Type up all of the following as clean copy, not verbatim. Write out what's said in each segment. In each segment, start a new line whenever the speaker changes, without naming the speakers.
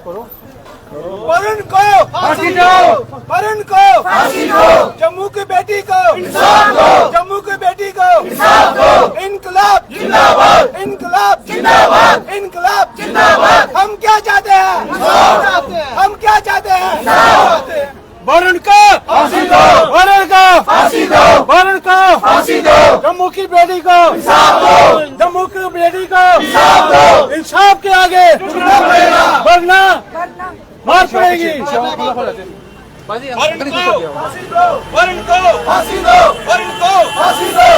करो। वरुण को फांसी दो, वरुण को फांसी दो, जम्मू की बेटी को इंसाफ दो, जम्मू की बेटी को इंसाफ दो। इनकलाब जिंदाबाद, इनकलाब जिंदाबाद, इनकलाब जिंदाबाद। हम क्या चाहते हैं? हम क्या चाहते हैं? वरुण को फांसी दो, वरुण को फांसी दो, वरुण को फांसी दो, जम्मू की बेटी को इंसाफ दो, जम्मू की बेटी को इंसाफ दो। इंसाफ के आगे झुकना पड़ेगा, वरना मार पड़ेगी। वरुण को फांसी दो, वरुण को फांसी दो, वरुण को फांसी दो,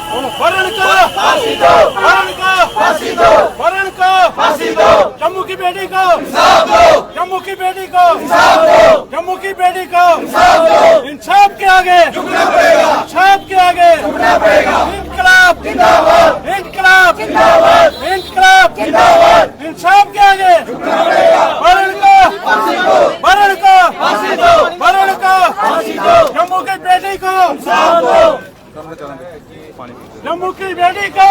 वरुण को फांसी दो, वरुण को फांसी दो, वरुण को फांसी दो, जम्मू की बेटी को इंसाफ दो, जम्मू की बेटी को इंसाफ दो, जम्मू की बेटी को इंसाफ दो। इंसाफ के आगे झुकना पड़ेगा, इंसाफ के आगे झुकना पड़ेगा। इनकलाब जिंदाबाद, इनकलाब जिंदाबाद, इनकलाब जिंदाबाद। इंसाफ के आगे झुकना पड़ेगा। वरुण को फांसी दो, वरुण को फांसी दो, वरुण को फांसी दो, जम्मू की बेटी को इंसाफ दो, जम्मू की बेटी को,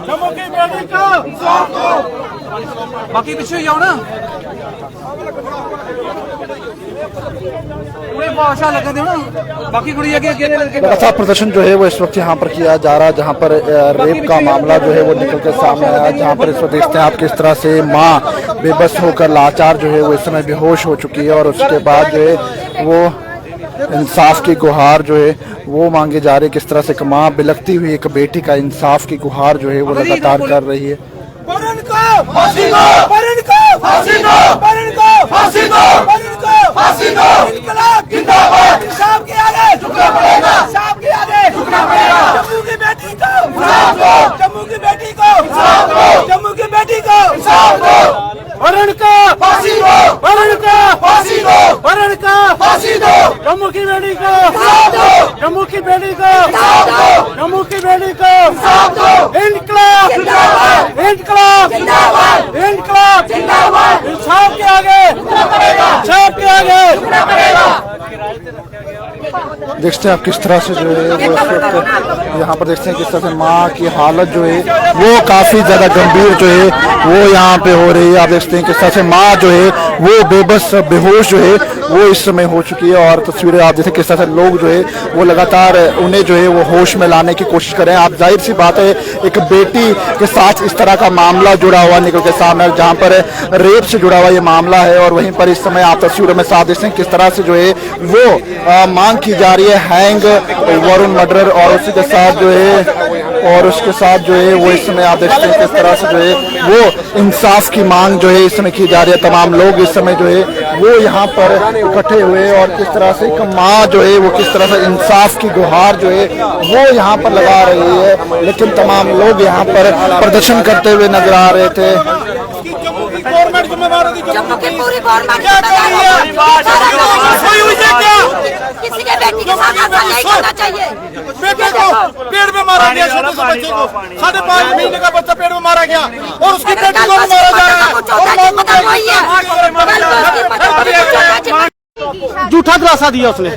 जम्मू की बेटी को इंसाफ दो।
बाकी पीछे जाओ ना, पूरे भाषा लगा दो ना, बाकी गुड़िया के
लगातार प्रदर्शन जो है वो इस वक्त यहाँ पर किया जा रहा है, जहाँ पर रेप का मामला जो है वो निकल कर सामने आया, जहाँ पर इस वक्त देखते हैं आप किस तरह से माँ बेबस होकर लाचार जो है वो इस समय बेहोश हो चुकी है और उसके बाद जो है वो इंसाफ की गुहार जो है वो मांगे जा रही है। किस तरह से एक माँ बिलखती हुई एक बेटी का इंसाफ की गुहार जो है वो लगातार कर रही है।
वरुण को फांसी दो, वरुण को फांसी दो, वरुण को फांसी दो, वरुण को फांसी दो। इनकलाब जिंदाबाद, इंसाफ के आगे झुकना पड़ेगा, इंसाफ के आगे झुकना पड़ेगा। जम्मू की बेटी को इंसाफ दो, जम्मू की बेटी को इंसाफ दो, जम्मू की बेटी को इंसाफ दो। वरुण को फांसी दो, वरुण को फांसी दो, वरुण को फांसी दो, जम्मू की बेटी को इंसाफ दो, जम्मू की बेटी को इंसाफ दो, जम्मू की बेटी को इंसाफ दो। इनकलाब जिंदाबाद, इनकलाब जिंदाबाद, इनकलाब जिंदाबाद। इंसाफ के आगे झुकना पड़ेगा, इंसाफ के आगे झुकना पड़ेगा।
देखते हैं आप किस तरह से जो है वो इस वक्त यहाँ पर देखते हैं किस तरह से माँ की हालत जो है वो काफी ज्यादा गंभीर जो है वो यहाँ पे हो रही है। आप देखते हैं किस तरह से माँ जो है वो बेबस बेहोश जो है वो इस समय हो चुकी है और तस्वीरें आप देखते हैं किस तरह से लोग जो है वो लगातार उन्हें जो है वो होश में लाने की कोशिश कर रहे हैं। आप जाहिर सी बात है एक बेटी के साथ इस तरह का मामला जुड़ा हुआ निकल के सामने, जहाँ पर रेप से जुड़ा हुआ ये मामला है और वहीं पर इस समय आप तस्वीरों में साथ देखते हैं किस तरह से जो है वो मांग की जा रही है हैंग वरुण मर्डर और उसी के साथ जो है और उसके साथ जो है वो इस समय आप देखते हैं किस तरह से जो है वो इंसाफ की मांग जो है इस समय की जा रही है। तमाम लोग इस समय जो है वो यहाँ पर इकट्ठे हुए और किस तरह से एक माँ जो है वो किस तरह से इंसाफ की गुहार जो है वो यहाँ पर लगा रही है। लेकिन तमाम लोग यहाँ पर प्रदर्शन करते हुए नजर आ रहे थे।
गवर्नमेंट जिम्मेदार होगी,
जम्मू की पूरी गवर्नमेंट
क्या कर रही है?
किसी के बेटी के साथ ऐसा नहीं करना चाहिए।
बेटे को पेड़ में मारा गया, छोटे से बच्चे को 5.5 महीने का बच्चा पेड़ में मारा गया और उसकी बेटी को मारा जा रहा है।
झूठा खुलासा दिया उसने।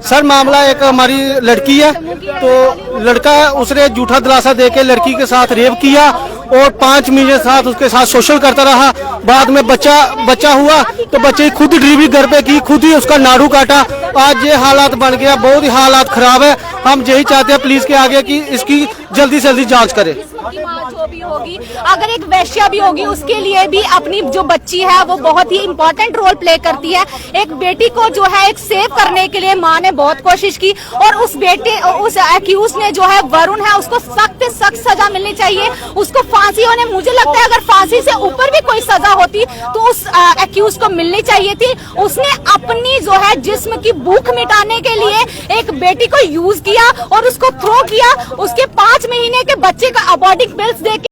सर मामला एक हमारी लड़की है, तो लड़का उसने झूठा दिलासा देके लड़की के साथ रेप किया और 5 महीने साथ उसके साथ सोशल करता रहा। बाद में बच्चा हुआ तो बच्चे खुद डिलीवरी घर पे की, खुद ही उसका नाड़ू काटा। आज ये हालात बन गया, बहुत ही हालात खराब है। हम यही चाहते हैं पुलिस के आगे कि इसकी जल्दी से जल्दी जांच करे।
जो भी होगी, अगर एक वैश्या भी होगी उसके लिए भी अपनी जो बच्ची है वो बहुत ही इम्पोर्टेंट रोल प्ले करती है। एक बेटी को जो है एक सेव करने के लिए माँ ने बहुत कोशिश की और उस एक्यूज ने जो है वरुण है उसको सख्त सजा मिलनी चाहिए। उसको फांसी होने, मुझे लगता है अगर फांसी से ऊपर भी कोई सजा होती तो उस एक्यूज को मिलनी चाहिए थी। उसने अपनी जो है जिस्म की भूख मिटाने के लिए एक बेटी को यूज किया और उसको थ्रो किया। उसके 5 महीने के बच्चे का अबॉर्डिंग पिल्स देके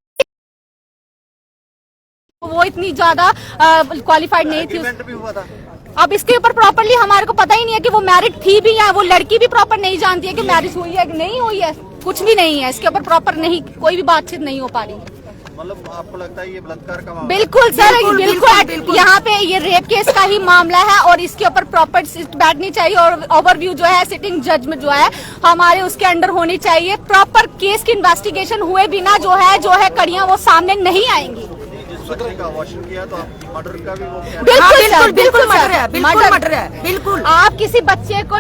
वो इतनी ज्यादा क्वालिफाइड नहीं थी। अब इसके ऊपर प्रॉपरली हमारे को पता ही नहीं है कि वो मैरिड थी भी या वो लड़की भी प्रॉपर नहीं जानती है कि मैरिज हुई है कि नहीं हुई है। कुछ भी नहीं है इसके ऊपर प्रॉपर, नहीं कोई भी बातचीत नहीं हो पा रही।
मतलब आपको लगता है ये बलात्कार का मामला?
बिल्कुल सर, बिल्कुल यहाँ पे ये रेप केस का ही मामला है और इसके ऊपर प्रॉपर बैठनी चाहिए और ओवरव्यू जो है सिटिंग जज में जो है हमारे उसके अंडर होनी चाहिए। प्रॉपर केस की इन्वेस्टिगेशन हुए बिना जो है कड़ियां वो सामने नहीं आएंगी।
बच्चे का अबॉर्शन किया तो मर्डर का भी वो क्या
हाँ,
बिल्कुल
बिल्कुल
सर,
मर्डर है, बिल्कुल मर्डर है, बिल्कुल।
आप किसी बच्चे को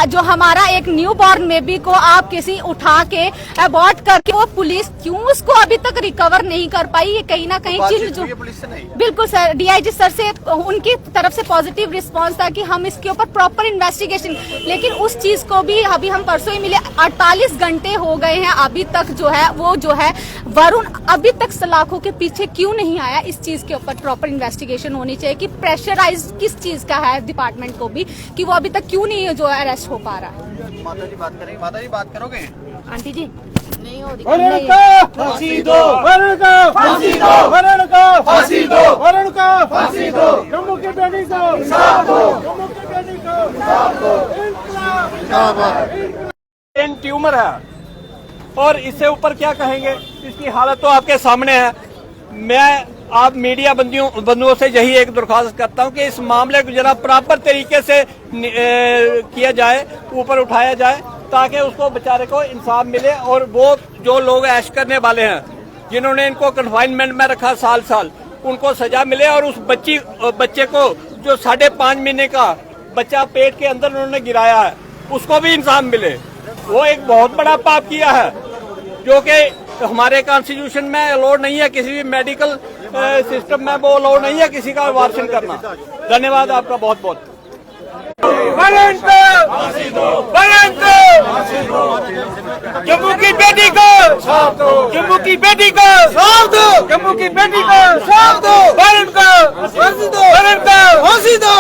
जो हमारा एक न्यू बॉर्न बेबी को आप किसी उठा के अबॉर्ट करके, वो पुलिस क्यों उसको अभी तक रिकवर नहीं कर पाई, ये कहीं ना कहीं चिन्ह जो
पुलिस से नहीं।
बिल्कुल सर, डीआईजी सर से उनकी तरफ से पॉजिटिव रिस्पांस था कि हम इसके ऊपर प्रॉपर इन्वेस्टिगेशन, लेकिन उस चीज को भी अभी हम परसों ही मिले, 48 घंटे हो गए हैं अभी तक जो है वो जो है वरुण अभी तक सलाखों के पीछे क्यों नहीं आया। इस चीज के ऊपर प्रॉपर इन्वेस्टिगेशन होनी चाहिए कि प्रेशराइज किस चीज का है डिपार्टमेंट को भी, कि वो अभी तक क्यों नहीं जो अरेस्ट हो पा रहा है।
माता जी बात करेंगे, माता जी बात करोगे?
आंटी जी नहीं हो
वरुण को फांसी दो, वरुण को फांसी दो, वरुण को फांसी दो, वरुण को फांसी दो, जम्मू की बेटी को इंसाफ दो, जम्मू की बेटी को इंसाफ दो।
ब्रेन ट्यूमर है और इससे ऊपर क्या कहेंगे, इसकी हालत तो आपके सामने है। मैं आप मीडिया बंधुओं से यही एक दरख्वास्त करता हूं कि इस मामले को जरा प्रॉपर तरीके से किया जाए, ऊपर उठाया जाए, ताकि उसको बेचारे को इंसाफ मिले और वो जो लोग ऐश करने वाले हैं, जिन्होंने इनको कन्फाइनमेंट में रखा साल, उनको सजा मिले और उस बच्चे को जो 5.5 महीने का बच्चा पेट के अंदर उन्होंने गिराया है, उसको भी इंसाफ मिले। वो एक बहुत बड़ा पाप किया है जो कि हमारे कॉन्स्टिट्यूशन में अलाउड नहीं है, किसी भी मेडिकल सिस्टम में वो अलाउड नहीं है किसी का अबॉर्शन करना। धन्यवाद आपका बहुत बहुत।
वरुण को फांसी दो, वरुण को फांसी दो, जम्मू की बेटी को इंसाफ दो, जम्मू की बेटी को इंसाफ दो, जम्मू की बेटी को इंसाफ दो, वरुण को फांसी दो, वरुण को फांसी दो।